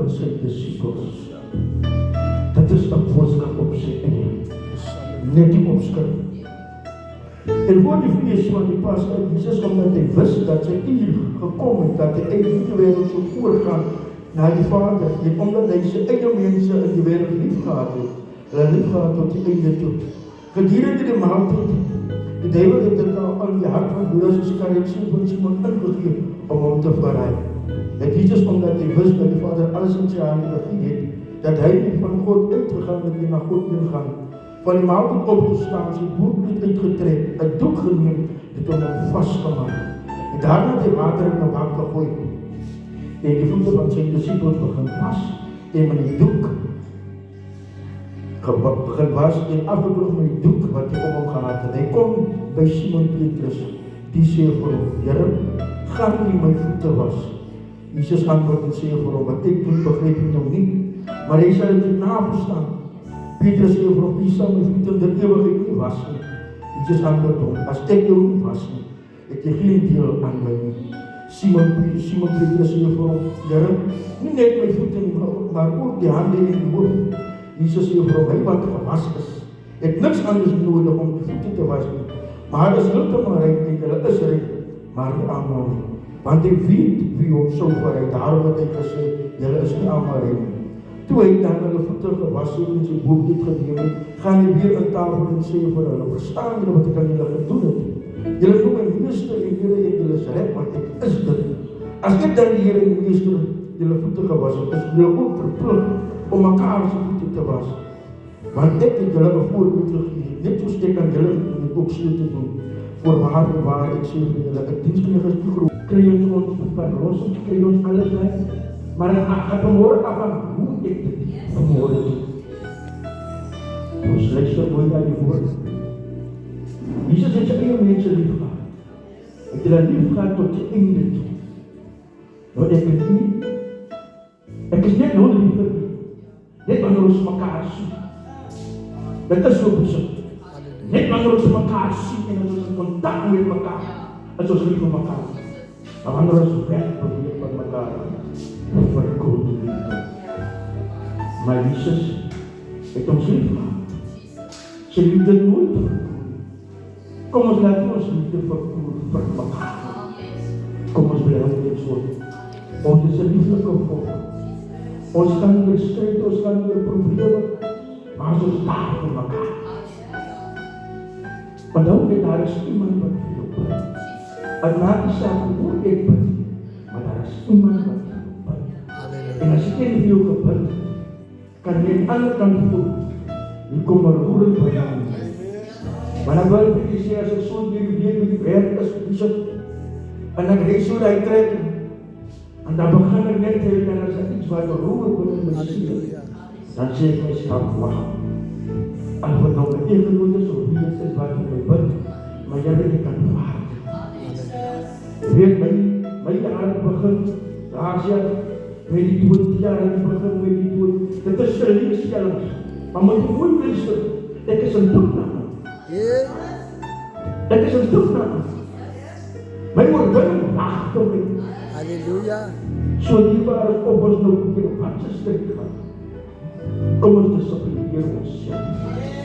van sy disciples. Dit is 'n boodskap op sy eie. Net die opskrif. En voor die fees van die Pasga, Jesus, omdat hy wist dat sy uur gekom het, dat hy uit die wêreld sou voortgaan na die Vader, en omdat hy sy eie mense in die wêreld liefgehad het, hulle liefgehad tot die einde toe. Gedurende die maaltyd, die duiwel het dit al in die hart van Judas Iskariot van Simon ingegee om hom te verraai. Dat Jesus, omdat hy wist dat die Vader alles in sy hande gegee het, dat hy nie van God uitgegaan het en na God ingaan, van die maaltyd opgestaan, sy boekbloed uitgetrek, 'n doek geneem, dit om hom vasgemaak. En daarna het hy water in 'n bak gegooi, en die voete van sy disciples begin was, en met die doek begin was, en afgedroog met die doek wat hy om hom gehad het. Hy kom by Simon Petrus, die sê vir hom, Here, gaan nie my voete was. Jesus antwoord en sê vir hom, wat ek doen begryp jy nog nie, maar hy sal dit naverstaan. Petrus sê vir hom, jy sal my voete in die ewigheid nie was nie. Jesus antwoord hom, as ek jou nie was nie, het jy geen deel aan my nie. Simon Petrus sê vir hom, Here, nie net my voete nie, maar ook die hande en die hoof. Jesus sê vir hom, hy wat gewas is, het niks anders nodig om die voete te was nie. Maar is heeltemal rein en hulle is rein, maar nie almal nie. Want hy weet wie hom sou verraai, daarom het hy gesê, julle is nie almal rein nie. Toe hy dan hulle voete gewas het en sy boekbloed geneem het, gaan hy weer aan tafel en sê vir hulle, verstaan julle wat ek aan julle gedoen het? Julle noem my meester en julle is reg, want ek is dit. As ek dan die Here en meester julle voete gewas het, is julle ook verplig om mekaar se voete te was. Want ek het julle 'n voorbeeld gegee, net soos ek aan julle gedoen het, ook so te doen. Voorwaar ek sê vir julle, 'n diensknegt is te groot. Kry ons verlossing, kry ons alles reg, maar het gaan vanmôre af aan hoe ek dit vanmôre doen. Ons luister mooi na die woord. Jesus het sy eie mense liefgehad. Hy het hulle liefgehad tot die einde toe. Nou ek is nie, ek is net nou lief vir nie. Net wanneer ons mekaar sien. Dit is so besit. Net wanneer ons mekaar sien en ons is in kontak met mekaar, is ons lief vir mekaar. Maar wanneer ons weg probeer van mekaar, verkoop die liefde. Maar Jesus het ons lief gehad. Sy liefde nooit verkoop. Kom ons laat ons liefde verkoop vir mekaar. Kom ons bly net so. Ons is 'n lieflike volk. Ons kan nie stryd, ons kan nie probleme, maar ons daar vir mekaar. Want dan daar is iemand wat vir jou bid. En maak nie saak hoe ek bid, maar daar is iemand wat vir jou bid. En as ek vir jou gebid, kan jy aan die ander kant toe, hier kom 'n roering by jou. Maar dan wil ek sê, as ek so die week met die werk is, en ek reis so die trekking, en dan begin ek net te en as ek iets wat roer binne my siel, dan sê ek myself, wauw, en wat nou my eie goed is, of wie het is wat in my bid, maar jy weet ek kan vaart. Jy weet, my jaren begin, laas jaar, met die dood, jaren begin met die dood, dit is teleurstellings, maar moet jy goed luister, ek is een doodnaam. Ek is een doodnaam. My oorwinning wacht op my. Halleluja. So dierbaar is op ons nou weer wat se strijd gaan. Kom ons disciplineer ons self.